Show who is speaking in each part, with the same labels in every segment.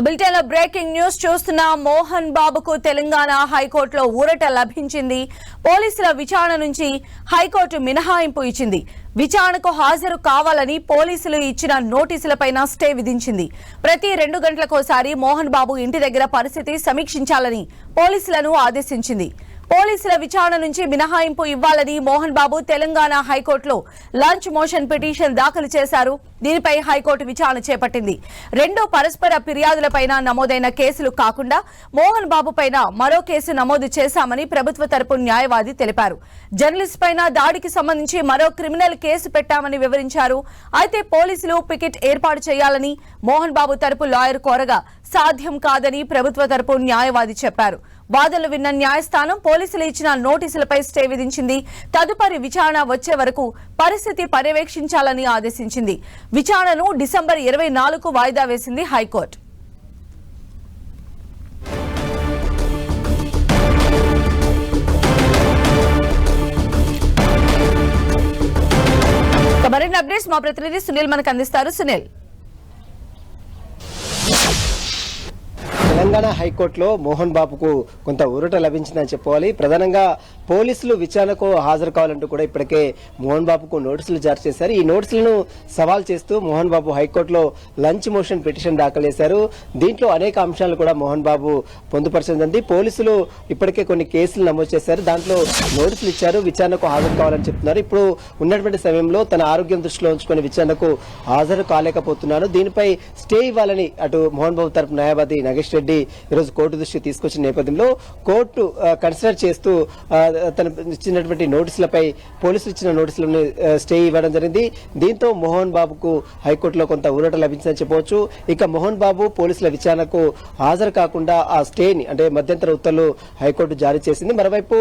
Speaker 1: Bulletin లో breaking news చూస్తున్న మోహన్ బాబుకు తెలంగాణ హైకోర్టులో ఊరట లభించింది. పోలీసుల విచారణ నుంచి హైకోర్టు మినహాయింపు ఇచ్చింది. విచారణకు హాజరు కావాలని పోలీసులు ఇచ్చిన నోటీసులపైన స్టే విధించింది. ప్రతి 2 గంటలకోసారి మోహన్ బాబు ఇంటి దగ్గర పరిస్థితి సమీక్షించాలని పోలీసులను ఆదేశించింది. పోలీసుల విచారణ నుంచి మినహాయింపు ఇవ్వాలని మోహన్ బాబు తెలంగాణ హైకోర్టులో లంచ్ మోషన్ పిటిషన్ దాఖలు చేశారు. దీనిపై హైకోర్టు విచారణ చేపట్టింది. 2 పరస్పర ఫిర్యాదులపైన నమోదైన కేసులు కాకుండా మోహన్ బాబు పైన మరో కేసు నమోదు చేశామని ప్రభుత్వ తరపు న్యాయవాది తెలిపారు. జర్నలిస్ట్ పైన దాడికి సంబంధించి మరో క్రిమినల్ కేసు పెట్టామని వివరించారు. అయితే పోలీసులు పికెట్ ఏర్పాటు చేయాలని మోహన్ బాబు తరపు లాయర్ కోరగా సాధ్యం కాదని ప్రభుత్వ తరపు న్యాయవాది చెప్పారు. వాదనలు విన్న న్యాయస్థానం పోలీసులు ఇచ్చిన నోటీసులపై స్టే విధించింది. తదుపరి విచారణ వచ్చే వరకు పరిస్థితి పర్యవేక్షించాలని ఆదేశించింది. విచారణను డిసెంబర్ 24కు వాయిదా వేసింది హైకోర్టు. మరిన్ని అప్డేట్స్ మా ప్రతినిధి సునీల్ మనకు అందిస్తారు. సునీల్,
Speaker 2: తెలంగాణ హైకోర్టులో మోహన్ బాబుకు కొంత ఊరట లభించిందని చెప్పాలి. ప్రధానంగా పోలీసులు విచారణకు హాజరు కావాలంటూ కూడా ఇప్పటికే మోహన్ బాబుకు నోటీసులు జారీ చేశారు. ఈ నోటీసులను సవాల్ చేస్తూ మోహన్ బాబు హైకోర్టులో లంచ్ మోషన్ పిటిషన్ దాఖలు చేశారు. దీంట్లో అనేక అంశాలు కూడా మోహన్ బాబు పొందుపరచింది. పోలీసులు ఇప్పటికే కొన్ని కేసులు నమోదు చేశారు. దాంట్లో నోటీసులు ఇచ్చారు, విచారణకు హాజరు కావాలని చెప్తున్నారు. ఇప్పుడు ఉన్నటువంటి సమయంలో తన ఆరోగ్యం దృష్టిలో ఉంచుకొని విచారణకు హాజరు కాలేకపోతున్నాను, దీనిపై స్టే ఇవ్వాలని అటు మోహన్ బాబు తరపు న్యాయవాది నగేష్ రెడ్డి ఈరోజు కోర్టు దృష్టికి తీసుకొచ్చిన నేపథ్యంలో కోర్టు కన్సిడర్ చేస్తూ తన ఇచ్చినటువంటి నోటీసులపై పోలీసులు ఇచ్చిన నోటీసులను స్టే ఇవ్వడం జరిగింది. దీంతో మోహన్ బాబుకు హైకోర్టులో కొంత ఊరట లభించిందని చెప్పవచ్చు. ఇక మోహన్ బాబు పోలీసుల విచారణకు హాజరు కాకుండా ఆ స్టేని అంటే మధ్యంతర ఉత్తర్వులు హైకోర్టు జారీ చేసింది. మరోవైపు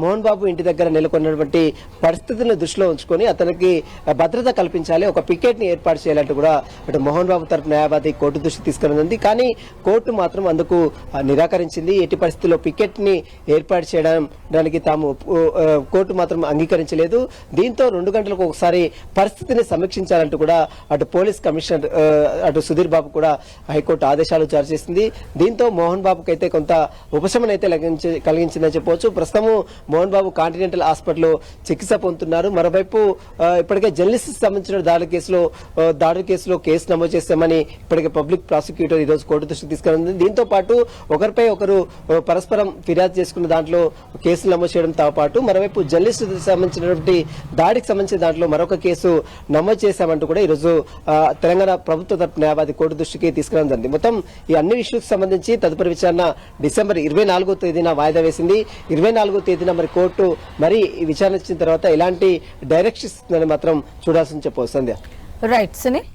Speaker 2: మోహన్ బాబు ఇంటి దగ్గర నెలకొన్నటువంటి పరిస్థితులను దృష్టిలో ఉంచుకొని అతనికి భద్రత కల్పించాలి, ఒక పికెట్ ని ఏర్పాటు చేయాలంటూ కూడా అటు మోహన్ బాబు తరపు న్యాయవాది కోర్టు దృష్టికి తీసుకురానుంది. కానీ కోర్టు మాత్రం అందుకు నిరాకరించింది. ఎట్టి పరిస్థితుల్లో పికెట్ ని ఏర్పాటు చేయడానికి తాము కోర్టు మాత్రం అంగీకరించలేదు. దీంతో 2 గంటలకు ఒకసారి పరిస్థితిని సమీక్షించాలంటూ కూడా అటు పోలీస్ కమిషనర్ అటు సుధీర్ బాబు కూడా హైకోర్టు ఆదేశాలు జారీ చేసింది. దీంతో మోహన్ బాబుకి అయితే కొంత ఉపశమనం అయితే కలిగించిందని చెప్పవచ్చు. ప్రస్తుతము మోహన్ బాబు కాంటినెంటల్ హాస్పిటల్లో చికిత్స పొందుతున్నారు. మరోవైపు ఇప్పటికే జర్నలిస్ట్ సంబంధించిన దాడి కేసులో కేసు నమోదు చేస్తామని ఇప్పటికే పబ్లిక్ ప్రాసిక్యూటర్ ఈ రోజు కోర్టు దృష్టికి తీసుకురానుంది. దీంతో పాటు ఒకరిపై ఒకరు పరస్పరం ఫిర్యాదు చేసుకున్న దాంట్లో కేసులు నమోదు చేయడంతో పాటు మరోవైపు జర్నలిస్ట్ సంబంధించినటువంటి దాడికి సంబంధించిన దాంట్లో మరొక కేసు నమోదు చేశామంటూ కూడా ఈరోజు తెలంగాణ ప్రభుత్వ తరపు న్యాయవాది కోర్టు దృష్టికి తీసుకురావడం జరిగింది. మొత్తం ఈ అన్ని ఇష్యూకి సంబంధించి తదుపరి విచారణ డిసెంబర్ 24వ తేదీన వాయిదా వేసింది. 24వ తేదీన మరి కోర్టు మరి విచారణ ఇచ్చిన తర్వాత ఎలాంటి డైరెక్షన్స్ మాత్రం చూడాల్సింది చెప్పవచ్చు. సంధ్య.
Speaker 1: రైట్ సునీల్.